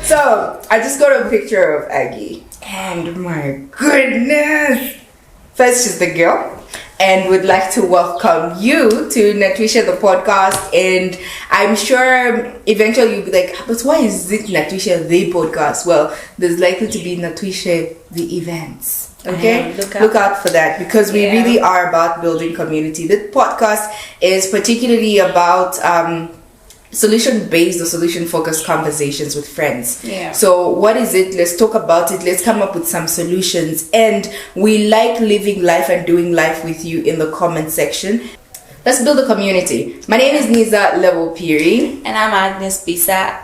So I just got a picture of Aggie, and my goodness, first she's the girl, and would like to welcome you to NaTwishe the podcast. And I'm sure eventually you'll be like, but why is it NaTwishe the podcast? Well, there's likely to be NaTwishe the events. Okay, look out for that, because we really are about building community. The podcast is particularly about solution-based or solution-focused conversations with friends. So what is it? Let's talk about it. Let's come up with some solutions. And we like living life and doing life with you in the comment section. Let's build a community. My name is Niza Piri. And I'm Agnes Bisa,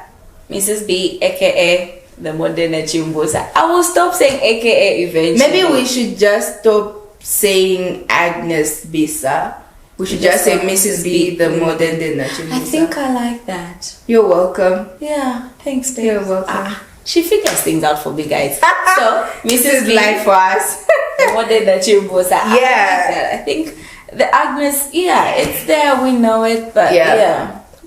Mrs B, aka the modern Chimbosa. I will stop saying aka eventually. Maybe we should just stop saying Agnes Bisa. We should just say Mrs. B, the modern day Chimbosa. I think I like that. You're welcome. Yeah, thanks, babe. You're welcome. She figures things out for me, guys. So, Mrs. B, life for us. the modern day Chimbosa. Yeah. I think the Agnes, it's there, we know it, but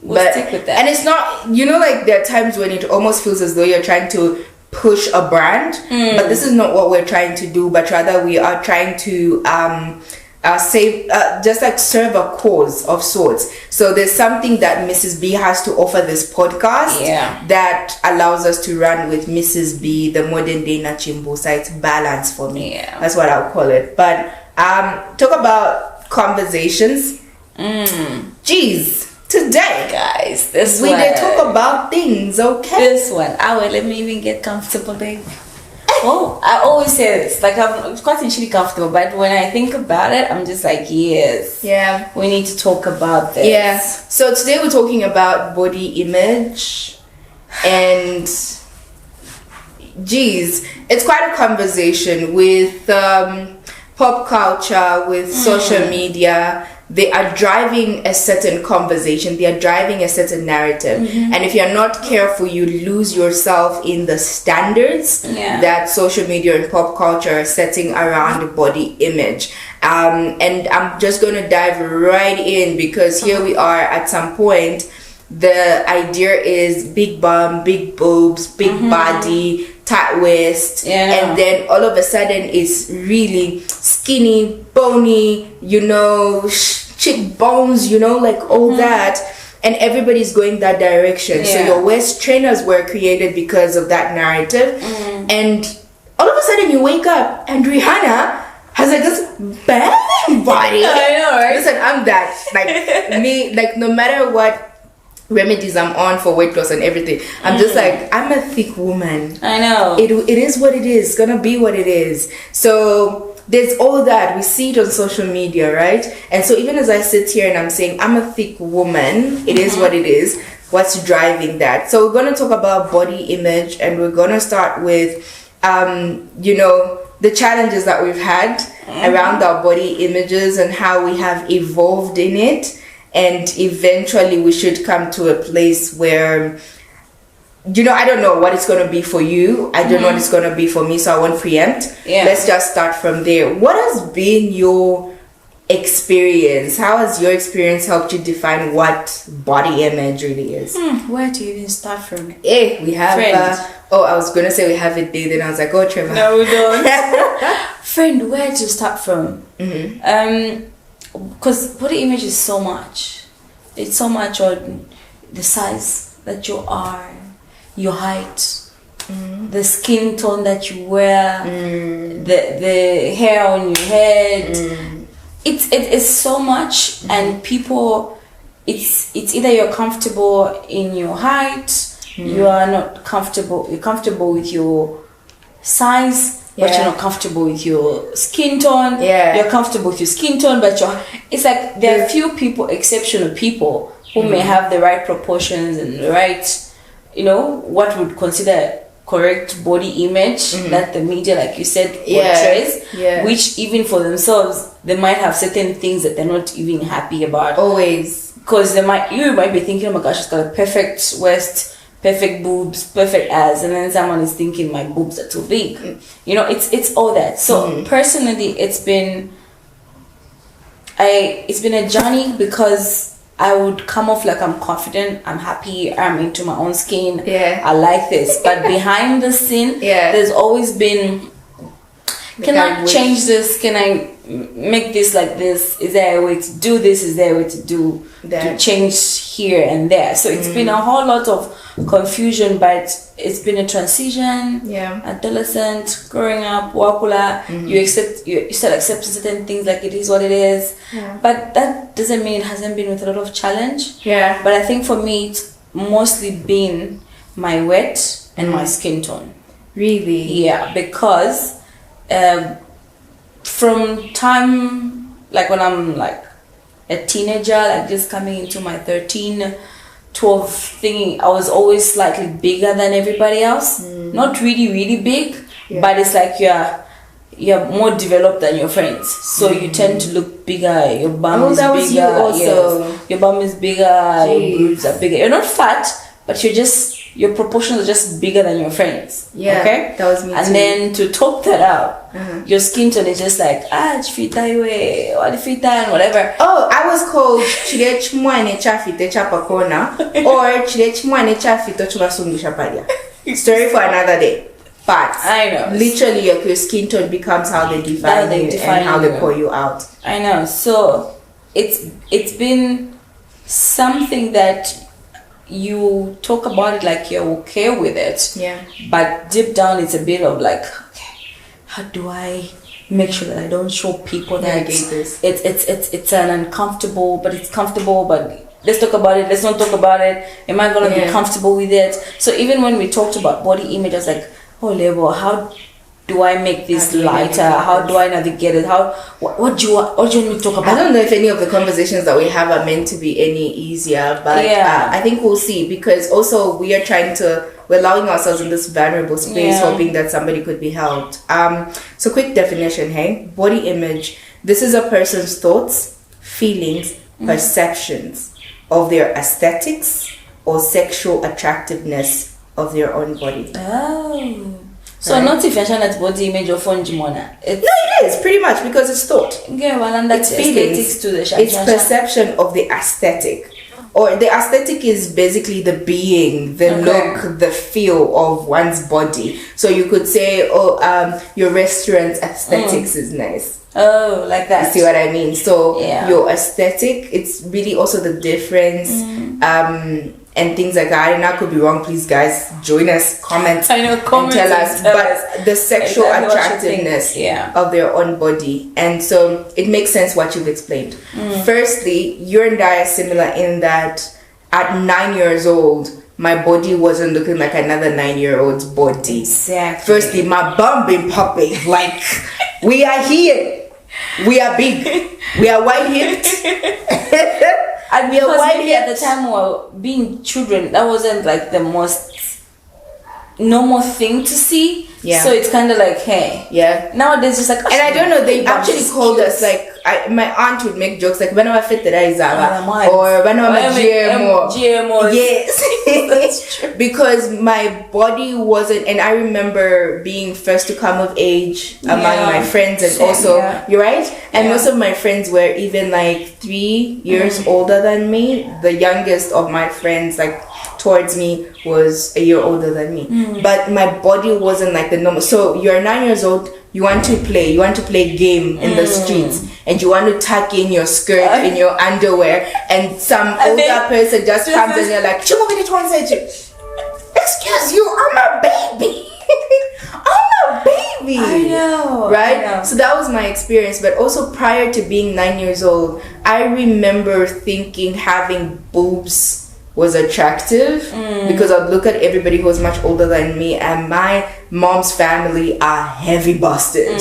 we'll stick with that. And it's not, like there are times when it almost feels as though you're trying to push a brand, but this is not what we're trying to do, but rather we are trying to serve a cause of sorts. So there's something that Mrs. B has to offer this podcast that allows us to run with Mrs. B, the modern day Nachimbosa. It's balance for me. That's what I'll call it. But talk about conversations. Jeez, today, guys, we did talk about things, okay? This one, let me even get comfortable, babe. Oh, I always say this, like I'm quite initially comfortable, but when I think about it, I'm just like, yes, we need to talk about this. Yeah. So today we're talking about body image, and geez, it's quite a conversation with pop culture, with social media. They are driving a certain conversation. They are driving a certain narrative. And if you're not careful, you lose yourself in the standards that social media and pop culture are setting around body image. And I'm just going to dive right in, because here we are at some point. The idea is big bum, big boobs, big body, tight waist, and then all of a sudden it's really skinny, bony, cheek bones, like all that, and everybody's going that direction. So your waist trainers were created because of that narrative, and all of a sudden you wake up and Rihanna has like this bad body. I know, right? Listen, I'm that, like me, like no matter what remedies I'm on for weight loss and everything, I'm just like, I'm a thick woman. I know. It is what it is. It's gonna be what it is. So there's all that. We see it on social media, right? And so even as I sit here and I'm saying I'm a thick woman, it is what it is. What's driving that? So we're gonna talk about body image, and we're gonna start with the challenges that we've had around our body images and how we have evolved in it. And eventually we should come to a place where, I don't know what it's going to be for you. I don't know what it's going to be for me, so I won't preempt. Let's just start from there. What has been your experience? How has your experience helped you define what body image really is? Where do you even start from? We have... I was going to say we have it there. Then I was like, oh, Trevor. No, we don't. Friend, where to start from? Because body image is so much. It's so much on the size that you are, your height, the skin tone that you wear, the hair on your head. It's so much, and people, it's either you're comfortable in your height, you are not comfortable. You're comfortable with your size. But you're not comfortable with your skin tone. You're comfortable with your skin tone, but it's like there are few people, exceptional people, who may have the right proportions and the right, what would consider correct body image that the media, like you said, portrays, which even for themselves, they might have certain things that they're not even happy about. Always. Because you might be thinking, oh my gosh, she's got a perfect waist, perfect boobs, perfect ass, and then someone is thinking my boobs are too big. It's all that. So personally, it's been a journey, because I would come off like I'm confident, I'm happy, I'm into my own skin. Yeah. I like this. But behind the scene, there's always been, can I change this? Can I make this like this? Is there a way to do this? Is there a way to do to change here and there? So it's been a whole lot of confusion, but it's been a transition. Adolescent, growing up, wakula, you start accepting certain things like it is what it is. But that doesn't mean it hasn't been with a lot of challenge. But I think for me it's mostly been my weight and my skin tone. Really? Yeah, because from time like when I'm like a teenager, like just coming into my 13, 12 thing, I was always slightly bigger than everybody else. Not really big, but it's like you're more developed than your friends, so you tend to look bigger. Your bum is bigger. You also. Yes. Your bum is bigger. Jeez. Your boobs are bigger. You're not fat, but your proportions are just bigger than your friends. Okay, that was me and too. then to top that out, your skin tone is just like chifita iwe, walifita and whatever. Oh, I was called chile chmwane chafite chapakona or chile chmwane chafito chumasungisha palia. Story for another day. But I know, literally your skin tone becomes how they define you and how they pour you out. I know. So it's been something that you talk about it like you're okay with it, but deep down it's a bit of like, okay, how do I make sure that I don't show people that it's an uncomfortable, but it's comfortable, but let's talk about it, let's not talk about it. Am I gonna be comfortable with it? So even when we talked about body image, I was like, oh label, how do I make this lighter? How do I navigate it? What do you want me to talk about? I don't know if any of the conversations that we have are meant to be any easier, but I think we'll see, because also we're allowing ourselves in this vulnerable space, hoping that somebody could be helped. So quick definition, hey? Body image. This is a person's thoughts, feelings, perceptions of their aesthetics or sexual attractiveness of their own body. Oh. So not if you're trying to body image of Fonjimona. No, it is pretty much, because it's thought. It's feelings. To the it's perception of the aesthetic. Or the aesthetic is basically the being, the look, the feel of one's body. So you could say, your restaurant's aesthetics is nice. Oh, like that. You see what I mean? So your aesthetic, it's really also the difference. And things like that. And I could be wrong. Please, guys, join us, comment, and tell us. But the sexual attractiveness of their own body. And so it makes sense what you've explained. Firstly, you and I are similar in that at 9 years old, my body wasn't looking like another 9-year-old's body. Exactly. Firstly, my bum been popping. Like, we are here. We are big. We are white-hipped. And because maybe at the time we were being children, that wasn't like the most normal thing to see. So it's kind of like, hey. Nowadays, it's like, and I don't know, they actually called us like, my aunt would make jokes like, when I fit the or when I GMO. Yes. That's true. Because my body wasn't, and I remember being first to come of age among my friends, and also, you're right? And most of my friends were even like 3 years older than me. The youngest of my friends, like, towards me was a year older than me. But my body wasn't like the normal. So you're 9 years old, you want to play game in the streets, and you want to tuck in your skirt in your underwear, and some older person just comes and you're like, excuse you, I'm a baby. I'm a baby. I know. Right? I know. So that was my experience. But also prior to being 9 years old, I remember thinking having boobs was attractive because I'd look at everybody who was much older than me, and my mom's family are heavy busted.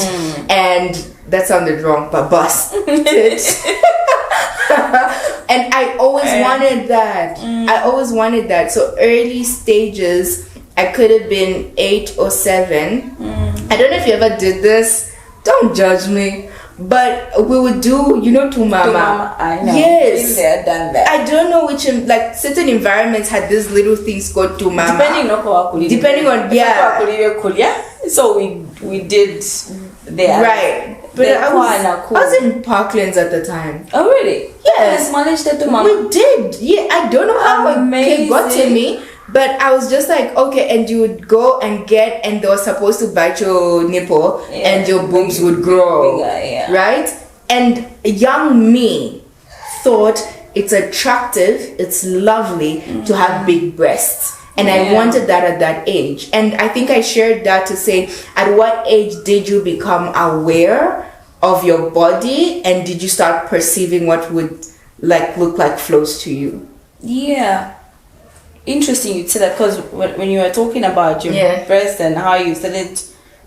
And that sounded wrong, but busted. And I always wanted that. I always wanted that. So early stages, I could have been 8 or 7. I don't know if you ever did this. Don't judge me. But we would do, to mama. I know. Yes. Been there, done that. I don't know which, like, certain environments had these little things called to mama. Depending on, So we did there. Right. But I was in Parklands at the time. Oh, really? Yeah. Yes. Acknowledge that to mom. We did. Yeah, I don't know how it got to me, but I was just like, okay, and you would go and get, and they were supposed to bite your nipple, and your boobs would grow, bigger, right? And young me thought it's attractive, it's lovely to have big breasts. And I wanted that at that age. And I think I shared that to say, at what age did you become aware of your body, and did you start perceiving what would like look like flows to you? Yeah. Interesting you'd say that, because when you were talking about your breast and how you started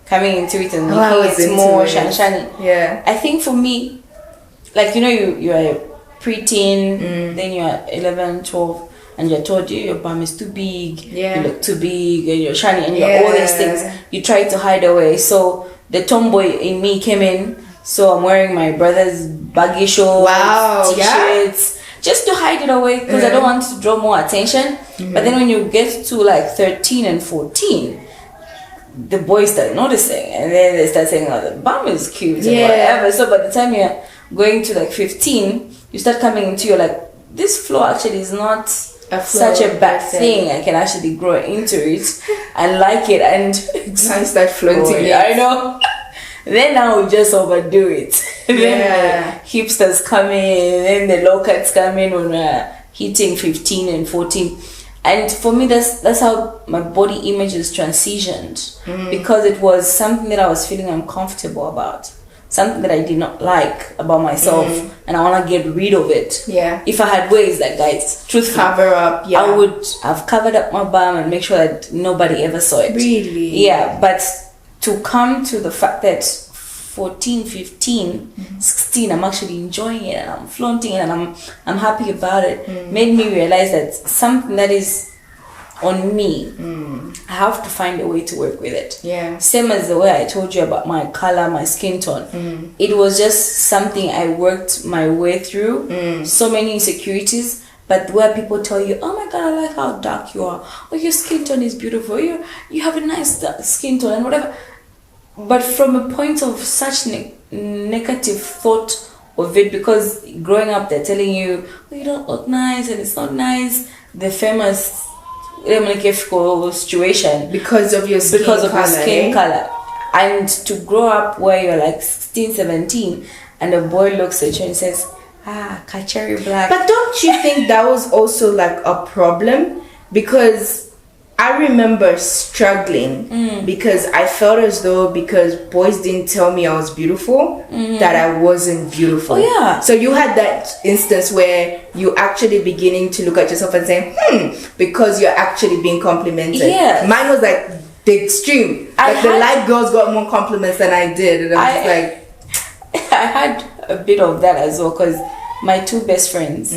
coming into it and making it more shiny. Yeah. I think for me, like, you know, you're a preteen, then you're 11, 12, and you're told your bum is too big, you look too big, and you're shiny, and you're all these things. You try to hide away. So the tomboy in me came in. So I'm wearing my brother's baggy shorts, t-shirts, just to hide it away, because I don't want to draw more attention. But then when you get to like 13 and 14, the boys start noticing, and then they start saying, oh, the bum is cute and whatever. So by the time you're going to like 15, you start coming into, you're like, this flow actually is not such a bad thing. I can actually grow into it and like it, and start floating. I know. Then now we just overdo it. Then hipsters come in, then the low cuts come in when we're hitting 15 and 14. And for me, that's how my body image is transitioned, because it was something that I was feeling uncomfortable about, something that I did not like about myself, and I want to get rid of it. Yeah. If I had ways, like, guys, truthfully, cover up, I would have covered up my bum and make sure that nobody ever saw it. Really? Yeah, but to come to the fact that 14, 15, 16, I'm actually enjoying it and I'm flaunting it and I'm happy about it, made me realize that something that is on me, I have to find a way to work with it. Yeah. Same as the way I told you about my color, my skin tone. It was just something I worked my way through. So many insecurities, but where people tell you, oh my God, I like how dark you are. Oh, your skin tone is beautiful. You have a nice skin tone and whatever. But from a point of such negative thought of it, because growing up they're telling you, oh, you don't look nice and it's not nice. The famous situation because of your skin color. And to grow up where you're like 16, 17 and a boy looks at you and says, Kacheri black. But don't you think that was also like a problem? Because I remember struggling because I felt as though, because boys didn't tell me I was beautiful, that I wasn't beautiful. Oh yeah. So you had that instance where you actually beginning to look at yourself and saying, because you're actually being complimented. Yes. Mine was like the extreme. Like the light girls got more compliments than I did, and I was like, I had a bit of that as well, because my two best friends,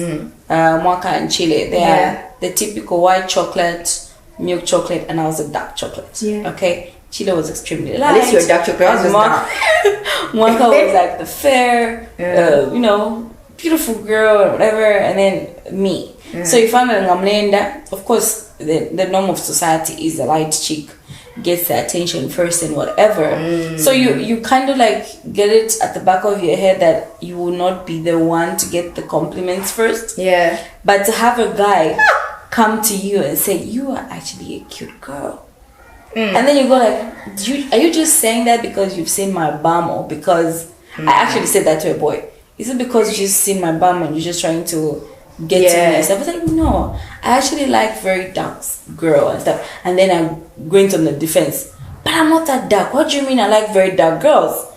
Mwaka and Chile, they are the typical white chocolate, milk chocolate, and I was a dark chocolate. Yeah. Okay. Chile was extremely light. At least you're dark chocolate. I was just dark. Mwaka was like the fair, beautiful girl or whatever, and then me. Yeah. So you find that Ngamlenda, of course, the norm of society is the light chick gets the attention first and whatever. So you kind of like get it at the back of your head that you will not be the one to get the compliments first. Yeah. But to have a guy come to you and say, you are actually a cute girl. And then you go like, are you just saying that because you've seen my bum, or because I actually said that to a boy? Is it because you just seen my bum and you're just trying to get to me and stuff? I was like, no, I actually like very dark girl and stuff. And then I'm going to the defense, but I'm not that dark. What do you mean I like very dark girls?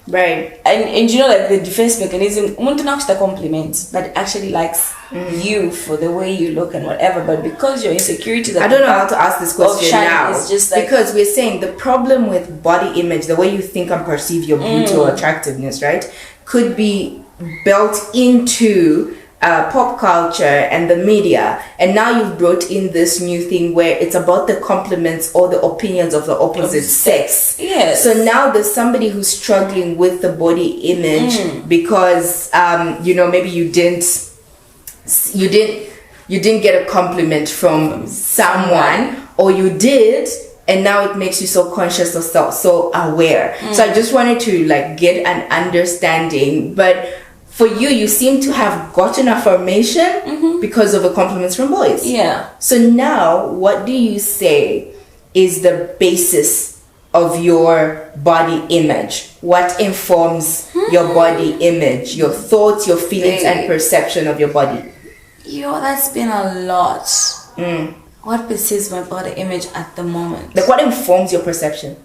Right. And you know, like the defense mechanism, the compliment that actually likes you for the way you look and whatever, but because your insecurities, I don't know how to ask this question now. It's just like, because we're saying the problem with body image, the way you think and perceive your beauty or attractiveness, right, could be built into pop culture and the media, and now you've brought in this new thing where it's about the compliments or the opinions of the opposite sex. Yes. So now there's somebody who's struggling with the body image because maybe you didn't get a compliment from someone, or you did, and now it makes you so conscious of self, so aware. So I just wanted to like get an understanding, but for you seem to have gotten affirmation because of the compliments from boys. Yeah. So now, what do you say is the basis of your body image? What informs your body image, your thoughts, your feelings, and perception of your body? Yo, that's been a lot. What perceives my body image at the moment? Like, what informs your perception?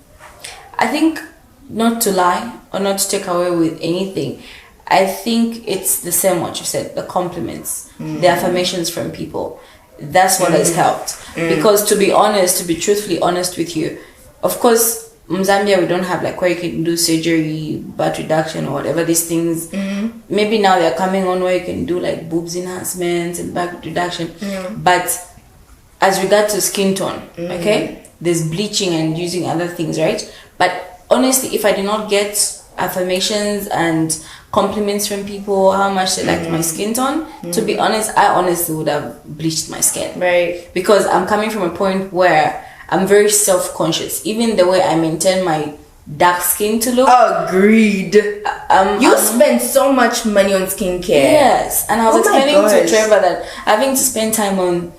I think, not to lie or not to take away with anything, I think it's the same what you said, the compliments, the affirmations from people. That's what has helped. Because to be honest, to be truthfully honest with you, of course, in Zambia, we don't have like where you can do surgery, butt reduction or whatever these things. Maybe now they're coming on where you can do like boobs enhancements and back reduction. But as regard to skin tone, okay, there's bleaching and using other things, right? But honestly, if I did not get affirmations and compliments from people how much they liked my skin tone, to be honest, I honestly would have bleached my skin, right? Because I'm coming from a point where I'm very self-conscious, even the way I maintain my dark skin to look. Agreed. You spend so much money on skincare. Yes, and I was explaining to Trevor that having to spend time on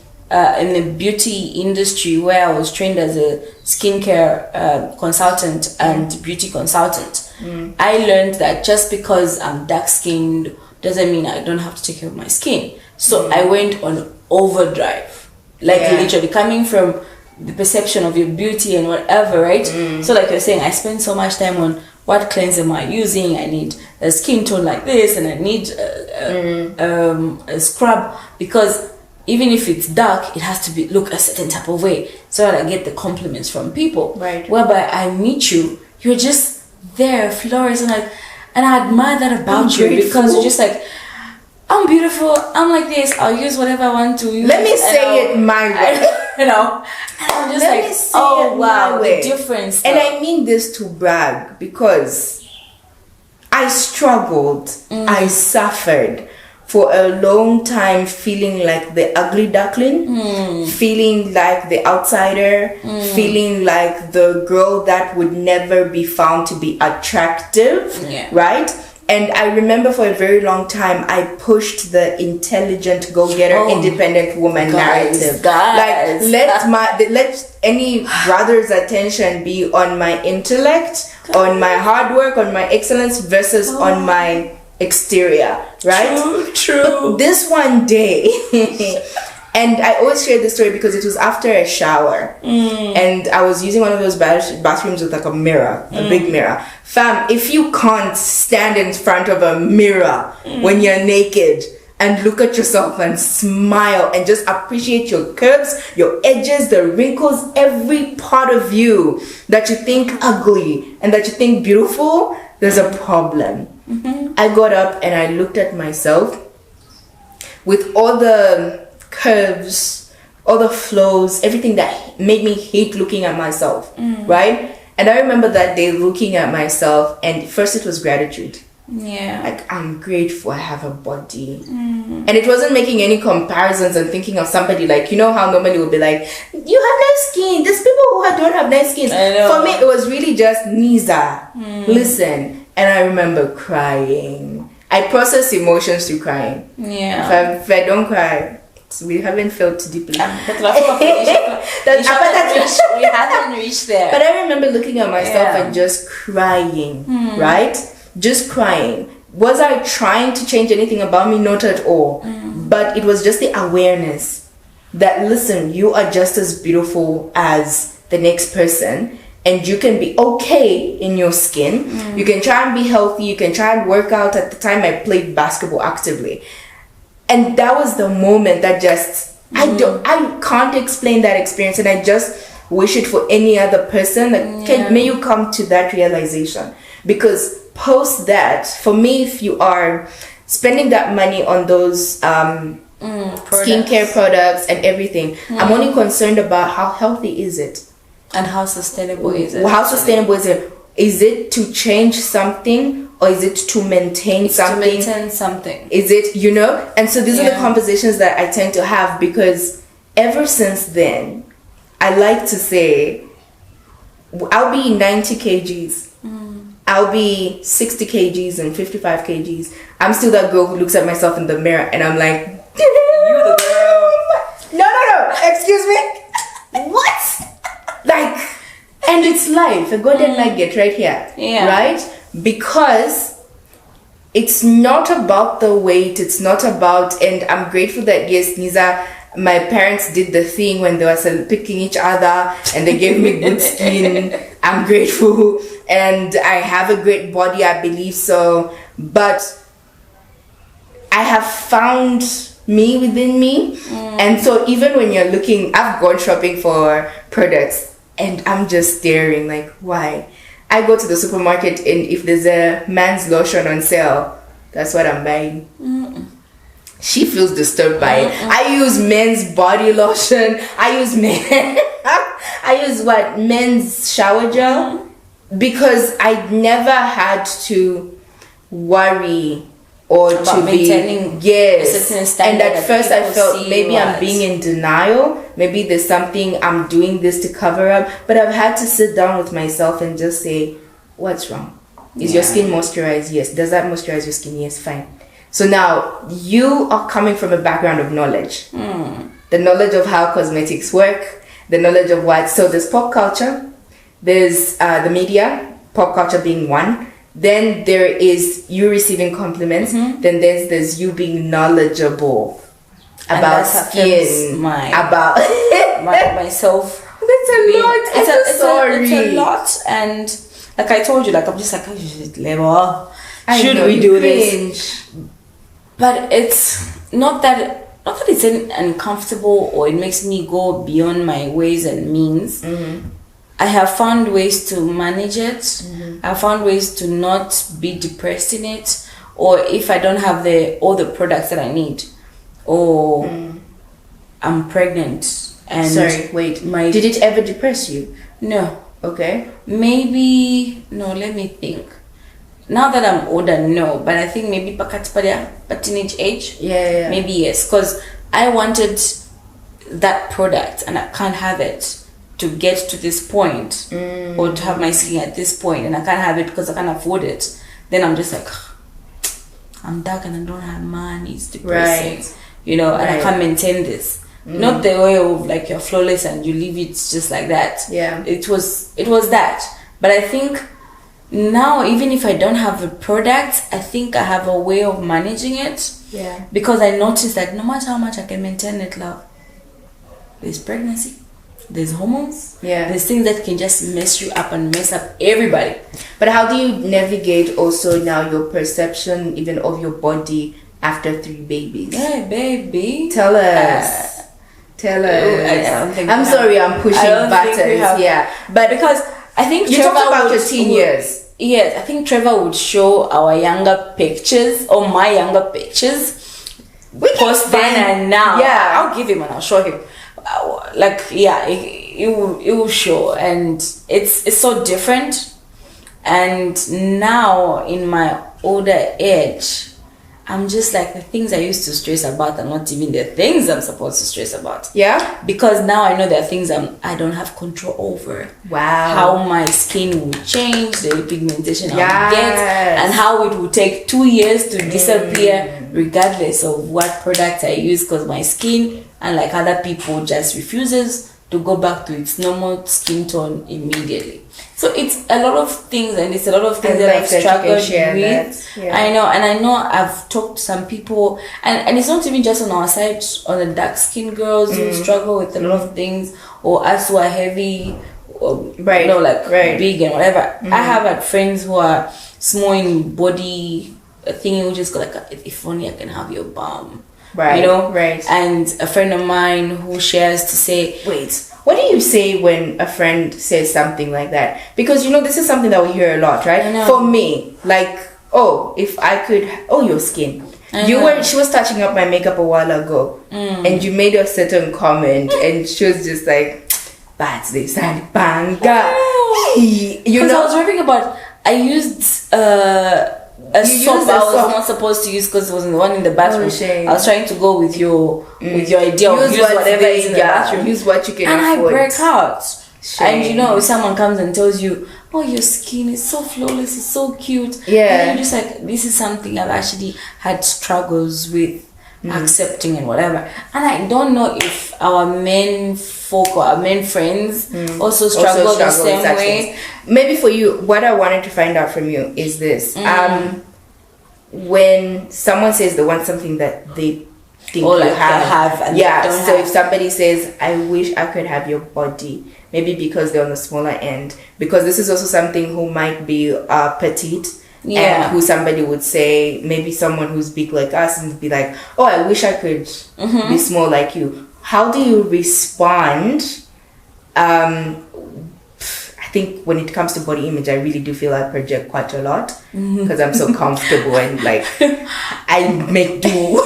in the beauty industry where I was trained as a skincare consultant and beauty consultant, I learned that just because I'm dark-skinned doesn't mean I don't have to take care of my skin. So I went on overdrive, like literally coming from the perception of your beauty and whatever, right? So like you're saying, I spend so much time on what cleanser am I using. I need a skin tone like this, and I need a scrub, because even if it's dark, it has to look a certain type of way so that I get the compliments from people. Right. Whereby I meet you, you're just there, flawless, and I admire that about you, because you're just like, I'm beautiful, I'm like this, I'll use whatever I want to use. Let me say it my way. You know, and I'm just oh wow, the difference. And I mean this to brag, because I struggled, I suffered for a long time, feeling like the ugly duckling, feeling like the outsider, feeling like the girl that would never be found to be attractive, right? And I remember for a very long time, I pushed the intelligent, go-getter, independent woman narrative. Like, let any brother's attention be on my intellect, on my hard work, on my excellence, versus on my exterior, right? True. But this one day, and I always share this story because it was after a shower, and I was using one of those bathrooms with like a mirror, a big mirror. Fam, if you can't stand in front of a mirror when you're naked and look at yourself and smile and just appreciate your curves, your edges, the wrinkles, every part of you that you think ugly and that you think beautiful, there's a problem. I got up and I looked at myself with all the curves, all the flows, everything that made me hate looking at myself, right? And I remember that day looking at myself, and first it was gratitude. Like, I'm grateful I have a body. And it wasn't making any comparisons and thinking of somebody like, you know how normally we'll be like, you have nice skin, there's people who don't have nice skin. For me, it was really just Niza, listen. And I remember crying. I process emotions through crying. If I don't cry, we haven't felt deeply. We haven't reached there. But I remember looking at myself and just crying, right? Just crying. Was I trying to change anything about me? Not at all. But it was just the awareness that, listen, you are just as beautiful as the next person, and you can be okay in your skin. You can try and be healthy. You can try and work out. At the time, I played basketball actively. And that was the moment that just, I can't explain that experience, and I just wish it for any other person. Like, may you come to that realization. Because post that, for me, if you are spending that money on those skincare products and everything, I'm only concerned about how healthy is it? And how sustainable is it? How sustainable is it? Is it to change something, or is it to maintain something? To maintain something. Is it, you know? And so these are the conversations that I tend to have, because ever since then, I like to say, I'll be 90 kgs. I'll be 60 kgs and 55 kgs. I'm still that girl who looks at myself in the mirror and I'm like, You're the girl. No. Excuse me. What? Like, and it's life. A golden nugget right here. Yeah. Right? Because it's not about the weight. It's not about, and I'm grateful that, yes, Niza, my parents did the thing when they were picking each other and they gave me good skin. I'm grateful. And I have a great body, I believe so. But I have found me within me. And so even when you're looking, I've gone shopping for products and I'm just staring like, why? I go to the supermarket and if there's a man's lotion on sale, that's what I'm buying. She feels disturbed by it. I use men's body lotion. I use men's shower gel, because I never had to worry or About to maintaining be a certain standard and at that first I people felt see maybe you I'm as. being in denial, maybe there's something I'm doing this to cover up, but I've had to sit down with myself and just say, what's wrong? Is your skin moisturized? Yes. Does that moisturize your skin? Yes. Fine. So now you are coming from a background of knowledge, the knowledge of how cosmetics work, the knowledge of what. So there's pop culture, there's the media, pop culture being one. Then there is you receiving compliments. Then there's you being knowledgeable about skin, about myself. That's a lot. It's a lot, and like I told you, like I'm just like, oh, should we do this? But it's not that it's uncomfortable or it makes me go beyond my ways and means. I have found ways to manage it. I've found ways to not be depressed in it, or if I don't have all the products that I need, or I'm pregnant and sorry, wait. Did it ever depress you? No. Okay. Maybe no. Let me think. Now that I'm older, no. But I think maybe but teenage age. Yeah. Maybe yes, because I wanted that product and I can't have it to get to this point, or to have my skin at this point, and I can't have it because I can't afford it. Then I'm just like, I'm dark and I don't have money. It's depressing, right. And I can't maintain this. Not the way of like you're flawless and you leave it just like that. Yeah, it was that. But I think now, even if I don't have a product, I think I have a way of managing it. Yeah, because I noticed that no matter how much I can maintain it, love, there's pregnancy, there's hormones, there's things that can just mess you up and mess up everybody. But how do you navigate also now your perception even of your body after 3 babies? Hey, baby, tell us. I'm sorry, I'm pushing buttons. But because I think you talked about your teen years. Yes, I think Trevor would show our younger pictures or my younger pictures. We post then and now. Yeah, I'll give him and I'll show him. It will show, and it's so different. And now in my older age, I'm just like, the things I used to stress about are not even the things I'm supposed to stress about. Yeah. Because now I know there are things I don't have control over. Wow. How my skin will change, the pigmentation I'll get, and how it will take 2 years to disappear regardless of what product I use, because my skin, unlike other people, just refuses to go back to its normal skin tone immediately. So it's a lot of things, and it's a lot of things that I've struggled with. I know I've talked to some people, and it's not even just on our side, on the dark skinned girls who struggle with a lot of things, or us who are heavy, or big and whatever. I have had friends who are small in body, a thing who just go like, if only I can have your bum. Right. And a friend of mine who shares to say, wait, what do you say when a friend says something like that? Because this is something that we hear a lot, right? For me, like, if I could, your skin. She was touching up my makeup a while ago, and you made a certain comment, and she was just like, that's this and banga. I was raving about, I used a soap I was not supposed to use because it wasn't the one in the bathroom. I was trying to go with your idea of use whatever is in the bathroom. Use what you can afford. And I break out. Shame. And if someone comes and tells you, oh, your skin is so flawless, it's so cute. Yeah. And you're just like, this is something I've actually had struggles with accepting and whatever. And I don't know if our men folk or our men friends also struggle the same way. Maybe for you, what I wanted to find out from you is this. When someone says they want something that they think Or you like have, and yeah, they don't so have. if somebody says, I wish I could have your body, maybe because they're on the smaller end, because this is also something who might be petite, Yeah. and who somebody would say, maybe someone who's big like us, and be like, oh, I wish I could be small like you. How do you respond? I think when it comes to body image, I really do feel I project quite a lot because I'm so comfortable and like I make do.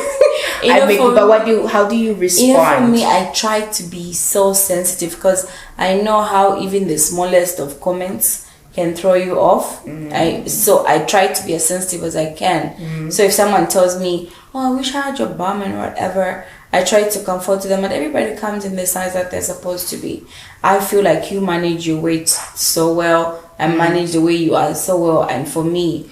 But how do you respond? For me, I try to be so sensitive because I know how even the smallest of comments can throw you off. So I try to be as sensitive as I can. So if someone tells me, oh, I wish I had your bum and whatever, I try to comfort them, and everybody comes in the size that they're supposed to be. I feel like you manage your weight so well and manage the way you are so well, and for me,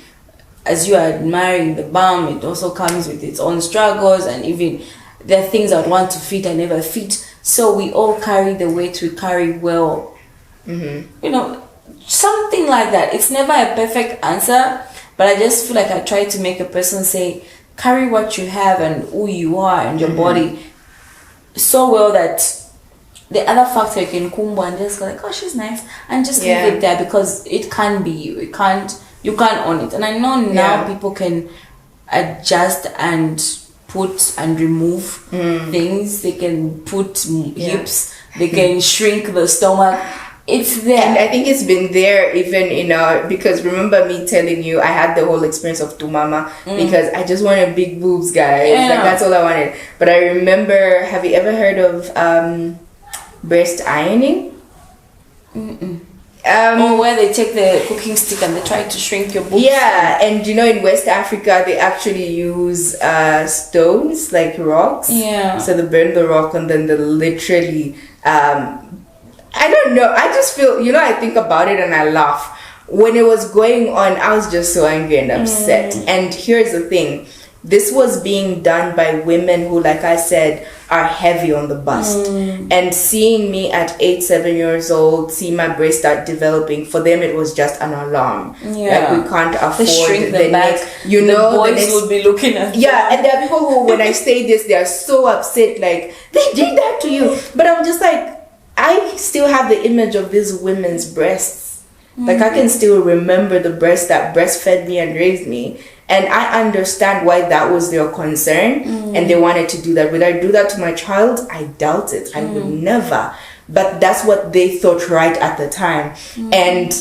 as you are admiring the bum, it also comes with its own struggles, and even there are things I would want to fit I never fit. So we all carry the weight we carry well. You know, something like that. It's never a perfect answer, but I just feel like I try to make a person say, carry what you have and who you are and your body so well that the other factor you can kumbo and just go like, oh, she's nice, and just leave it there, because it can be you. You can't own it. And I know now people can adjust and put and remove things. They can put hips, they can shrink the stomach. It's there. And I think it's been there even in our, because remember me telling you I had the whole experience of Tumama because I just wanted big boobs, guys. Like that's all I wanted. But I remember, have you ever heard of breast ironing? Or where they take the cooking stick and they try to shrink your boobs. Yeah, and you know in West Africa they actually use stones, like rocks. Yeah. So they burn the rock and then they literally I don't know. I just feel, you know, I think about it and I laugh. When it was going on, I was just so angry and upset. And here's the thing. This was being done by women who, like I said, are heavy on the bust. And seeing me at 8-7 years old, see my breast start developing, for them it was just an alarm. Yeah. Like we can't afford shrink the back. next, you know, the boys would be looking at yeah, and there are people who, when I say this, they are so upset, like, they did that to you. But I'm just like, I still have the image of these women's breasts. Like I can still remember the breast that breastfed me and raised me. And I understand why that was their concern and they wanted to do that. Would I do that to my child? I doubt it. I would never. But that's what they thought right at the time. And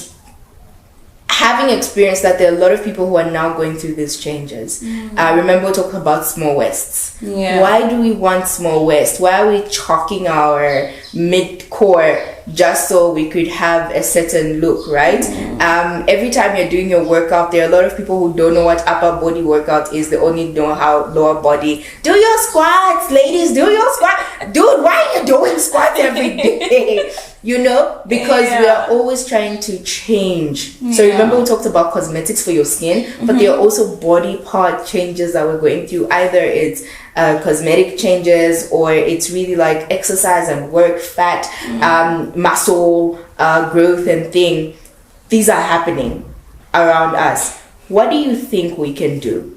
having experienced that, there are a lot of people who are now going through these changes. Remember we talked about small waists. Why do we want small waists? Why are we chalking our mid-core just so we could have a certain look, right? Every time you're doing your workout, there are a lot of people who don't know what upper body workout is. They only know how lower body. Do your squats, ladies, do your squat. Dude, why are you doing squats every day? You know, because we are always trying to change. So remember we talked about cosmetics for your skin, but there are also body part changes that we're going through. Either it's cosmetic changes, or it's really like exercise and work, fat, muscle growth and thing. These are happening around us. What do you think we can do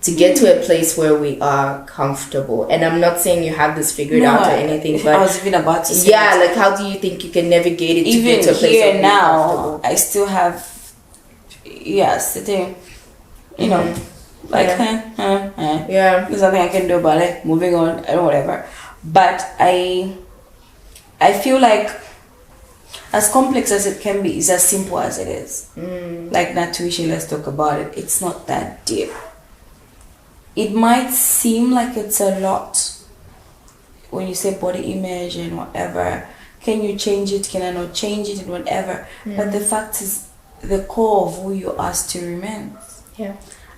to get to a place where we are comfortable? And I'm not saying you have this figured out or anything, but I was even about to say like how do you think you can navigate it to even get to a place here where now, comfortable? I still have sitting, you know, like there's nothing I can do about it, moving on and whatever. But I feel like as complex as it can be is as simple as it is. Like NaTwishe, let's talk about it. It's not that deep. It might seem like it's a lot when you say body image and whatever. Can you change it? Can I not change it and whatever? But the fact is, the core of who you are still remains.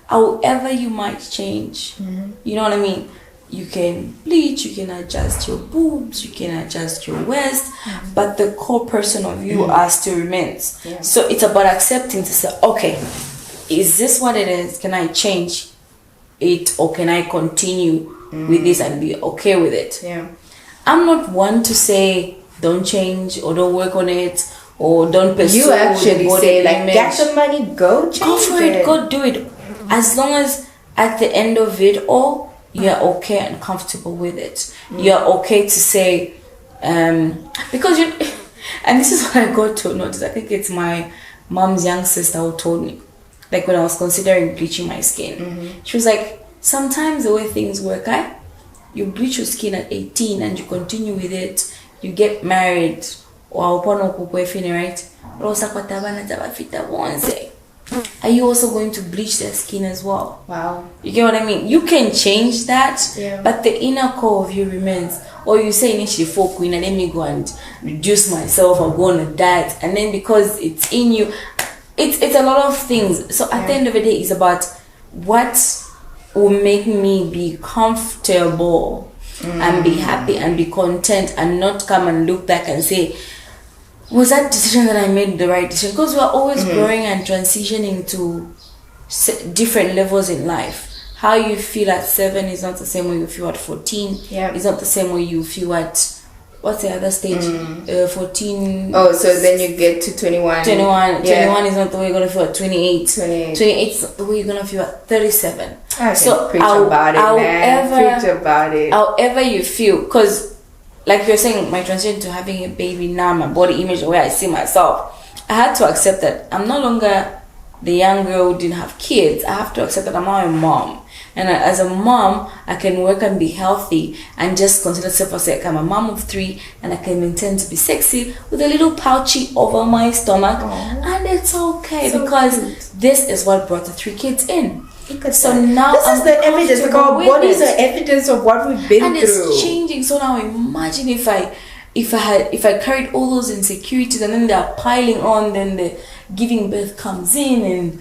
However you might change, you know what I mean? you can bleach, you can adjust your boobs, you can adjust your waist, but the core person of you still remains. Yeah. So it's about accepting to say, okay, is this what it is? Can I change it, or can I continue with this and be okay with it? Yeah. I'm not one to say don't change or don't work on it or don't pursue. You actually the body say like, image. get the money, go change Go for it, go do it. As long as at the end of it all, you're okay and comfortable with it. You're okay to say, because you, and this is what I got to notice. I think it's my mom's young sister who told me, like when I was considering bleaching my skin. She was like, sometimes the way things work, you bleach your skin at 18 and you continue with it. You get married, or right? Are you also going to bleach their skin as well? Wow. You get what I mean? You can change that, but the inner core of you remains. Or you say initially, for queen, and let me go and reduce myself or go on a diet, and then because it's in you, it's a lot of things. So at the end of the day, it's about what will make me be comfortable and be happy and be content, and not come and look back and say, was that decision that I made the right decision? Because we're always growing and transitioning to different levels in life. How you feel at 7 is not the same way you feel at 14. Yeah. It's not the same way you feel at, what's the other stage? 14. Oh, so then you get to 21. 21. Yeah. 21 is not the way you're going to feel at 28. 28 is not the way you're going to feel at 37. Okay, so preach about it, man. Preach about it. However you feel, because like you're saying, my transition to having a baby now, my body image, the way I see myself, I had to accept that I'm no longer the young girl who didn't have kids. I have to accept that I'm now a mom. And as a mom, I can work and be healthy and just consider myself as like I'm a mom of 3, and I can maintain to be sexy with a little pouchy over my stomach. Aww. And it's okay, so because cute. This is what brought the 3 kids in. So now this is the evidence. Like our bodies are evidence of what we've been and through. It's changing. So now imagine if I carried all those insecurities, and then they're piling on, then the giving birth comes in, and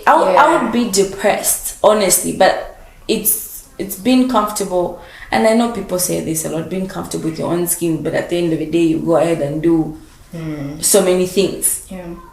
I would be depressed, honestly. But it's been comfortable, and I know people say this a lot, being comfortable with your own skin, but at the end of the day, you go ahead and do so many things.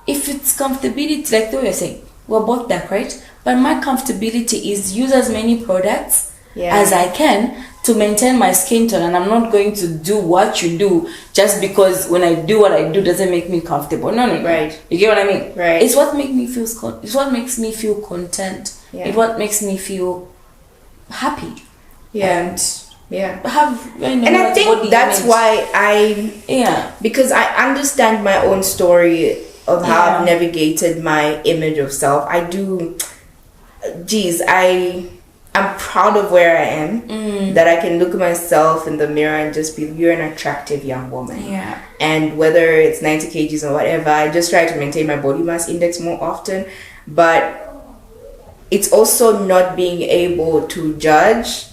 If it's comfortability, like the way you're saying, we're both that, right? But my comfortability is use as many products as I can to maintain my skin tone, and I'm not going to do what you do just because when I do what I do doesn't make me comfortable. No. Right. You get what I mean? Right. It's what makes me feel. It's what makes me feel content. It's what makes me feel happy. And have and I think that's image. Why because I understand my own story of how I've navigated my image of self. I do. I'm proud of where I am, that I can look at myself in the mirror and just be, you're an attractive young woman. And whether it's 90 kgs or whatever, I just try to maintain my body mass index more often. But it's also not being able to judge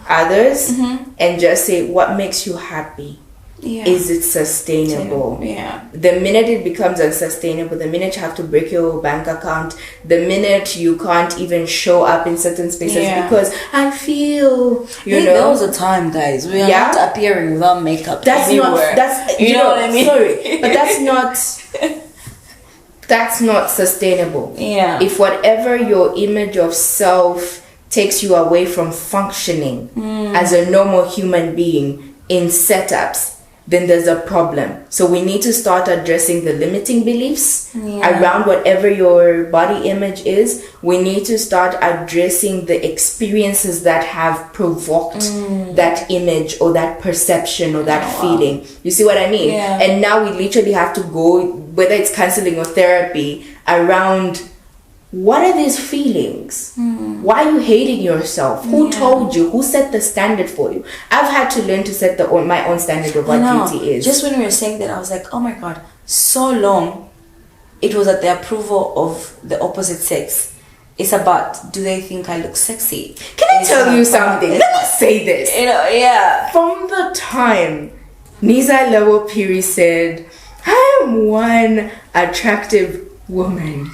others and just say, what makes you happy? Is it sustainable? The minute it becomes unsustainable, the minute you have to break your bank account, the minute you can't even show up in certain spaces because I feel, there was a time, guys, we are not appearing without makeup. That's everywhere. you know what I mean? Sorry, but that's not sustainable. If whatever your image of self takes you away from functioning as a normal human being in setups, then there's a problem. So we need to start addressing the limiting beliefs around whatever your body image is. We need to start addressing the experiences that have provoked that image or that perception or that feeling. You see what I mean? And now we literally have to go, whether it's counseling or therapy, around what are these feelings? Why are you hating yourself? Who told you? Who set the standard for you? I've had to learn to set my own standard of what beauty is. Just when we were saying that, I was like, oh my God, so long it was at the approval of the opposite sex. It's about, do they think I look sexy? Can I tell you something? Let me say this. From the time Niza Piri said, I am one attractive woman.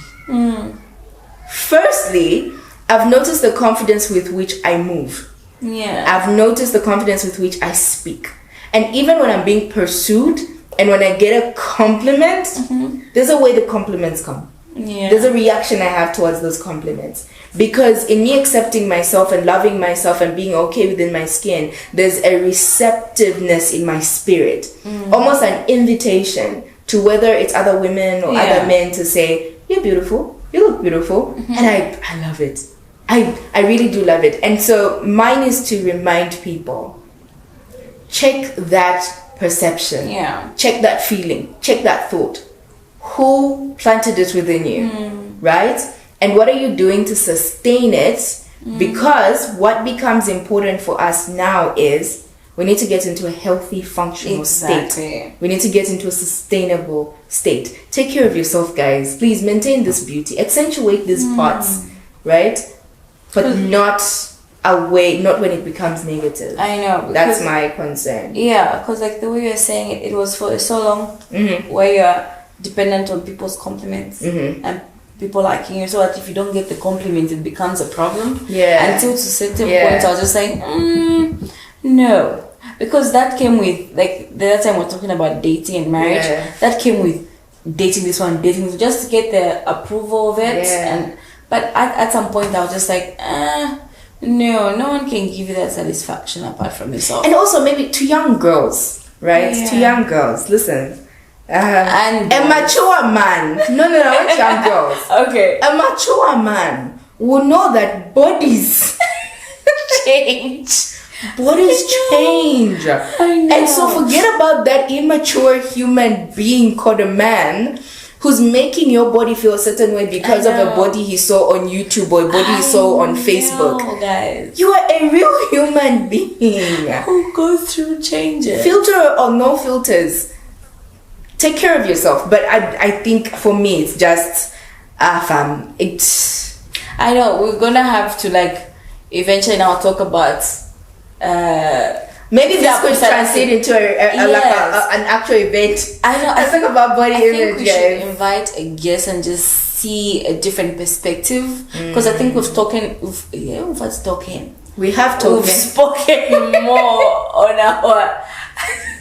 Firstly, I've noticed the confidence with which I move. Yeah. I've noticed the confidence with which I speak. And even when I'm being pursued and when I get a compliment, there's a way the compliments come. Yeah. There's a reaction I have towards those compliments. Because in me accepting myself and loving myself and being okay within my skin, there's a receptiveness in my spirit. Almost an invitation to whether it's other women or other men to say, you're beautiful, you look beautiful. And I love it. I really do love it. And so mine is to remind people, check that perception. Yeah. Check that feeling. Check that thought. Who planted it within you? Right? And what are you doing to sustain it? Because what becomes important for us now is we need to get into a healthy, functional state. We need to get into a sustainable state. Take care of yourself, guys. Please maintain this beauty. Accentuate these parts, right? But not when it becomes negative. I know. That's my concern. Yeah, because like the way you're saying it, it was for so long where you're dependent on people's compliments and people liking you, so that if you don't get the compliment, it becomes a problem. Yeah. Until to certain points, I was just like, no, because that came with like the other time we're talking about dating and marriage. Yeah. That came with dating this one, dating this, just to get the approval of it. Yeah. But at some point, I was just like, no one can give you that satisfaction apart from yourself. And also maybe to young girls, right? Yeah. To young girls, listen. And a mature man. No, not young girls. Okay. A mature man will know that bodies change. Bodies change. I know. And so forget about that immature human being called a man who's making your body feel a certain way because of a body he saw on YouTube or a body he saw on Facebook. Guys. You are a real human being who goes through changes. Filter or no filters. Take care of yourself. But I think for me it's just fam. I know we're gonna have to like eventually now talk about maybe this could translate into an actual event. I know. I think about body image. I think we should invite a guest and just see a different perspective, because I think we've spoken more on our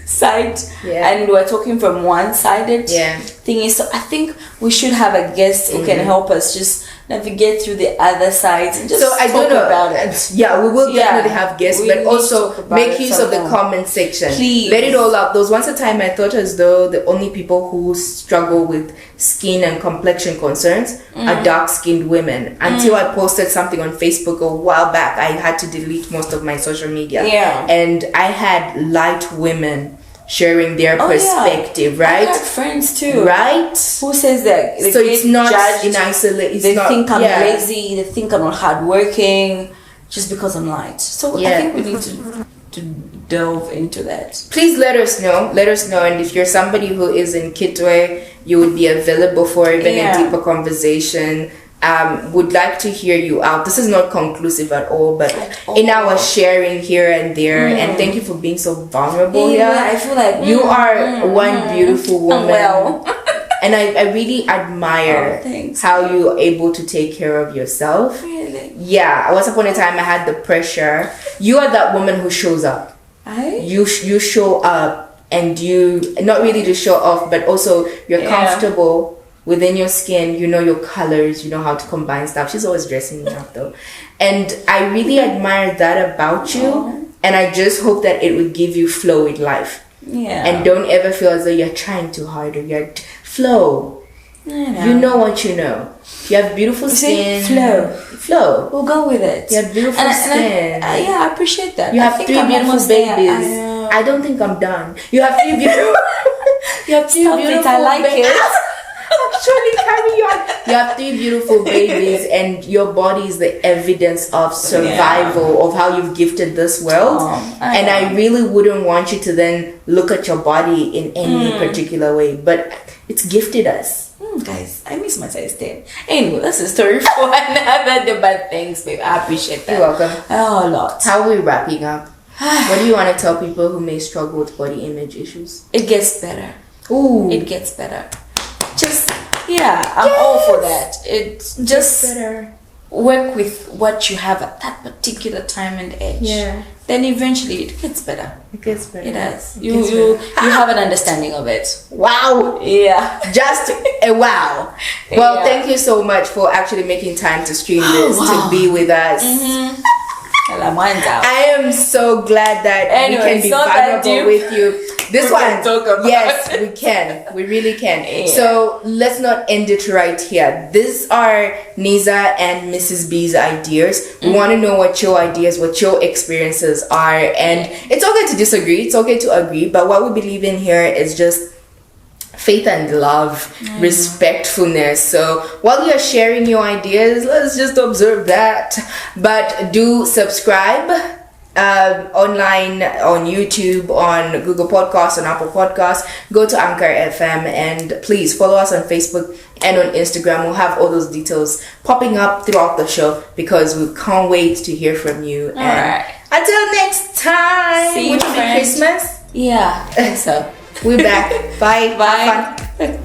side, and we're talking from one-sided thing. So I think we should have a guest who can help us just navigate through the other sides and just talk about it. Yeah, we will definitely have guests, but also make use of the comment section. Please. Let it all out. There was once a time I thought as though the only people who struggle with skin and complexion concerns are dark-skinned women. Until I posted something on Facebook a while back, I had to delete most of my social media. Yeah. And I had light women sharing their perspective, right? I have friends too, right? Who says that? So it's not in isolation. They think I'm lazy. They think I'm not hardworking just because I'm light. So I think we need to delve into that. Please let us know. And if you're somebody who is in Kitwe, you would be available for even a deeper conversation. Would like to hear you out. This is not conclusive at all, but in our sharing here and there, and thank you for being so vulnerable here. I feel like you are one beautiful woman. And I really admire how you're able to take care of yourself. Really? Yeah, once upon a time I had the pressure. You are that woman who shows up. You show up, and you not really to show off, but also you're comfortable within your skin. You know your colors, you know how to combine stuff. She's always dressing me up though, and I really admire that about you. And I just hope that it would give you flow in life. And don't ever feel as though you're trying too hard, or you're flow. You know what you know. You have beautiful skin. Flow. We'll go with it. You have beautiful skin. I appreciate that. You have 3 beautiful babies. I don't think I'm done. You have 3 beautiful. You have 3 beautiful. I like it. Actually, carry on. You have 3 beautiful babies, and your body is the evidence of survival of how you've gifted this world. And I really wouldn't want you to then look at your body in any particular way, but it's gifted us. Guys, I miss my size 10. Anyway, that's a story for another day, but thanks, babe. I appreciate that. You're welcome. A lot. How are we wrapping up? What do you want to tell people who may struggle with body image issues? It gets better. Ooh. It gets better. I'm all for that. It's just better. work with what you have at that particular time and age, then eventually it gets better. It gets better. It does. You have an understanding of it. Wow. Yeah. Just a wow. Well, thank you so much for actually making time to stream this, to be with us. I am so glad that we can be vulnerable with you. This one, yes, we can. We really can. Yeah. So let's not end it right here. These are Niza and Mrs. B's ideas. We want to know what your ideas, what your experiences are. And it's okay to disagree. It's okay to agree. But what we believe in here is just faith and love, respectfulness. So while you're sharing your ideas, let's just observe that. But do subscribe online on YouTube, on Google Podcasts, on Apple Podcasts. Go to Anchor FM and please follow us on Facebook and on Instagram. We'll have all those details popping up throughout the show because we can't wait to hear from you. All right. Until next time. See you, Would it be Christmas? Yeah, I think so. We're back. Bye. Bye.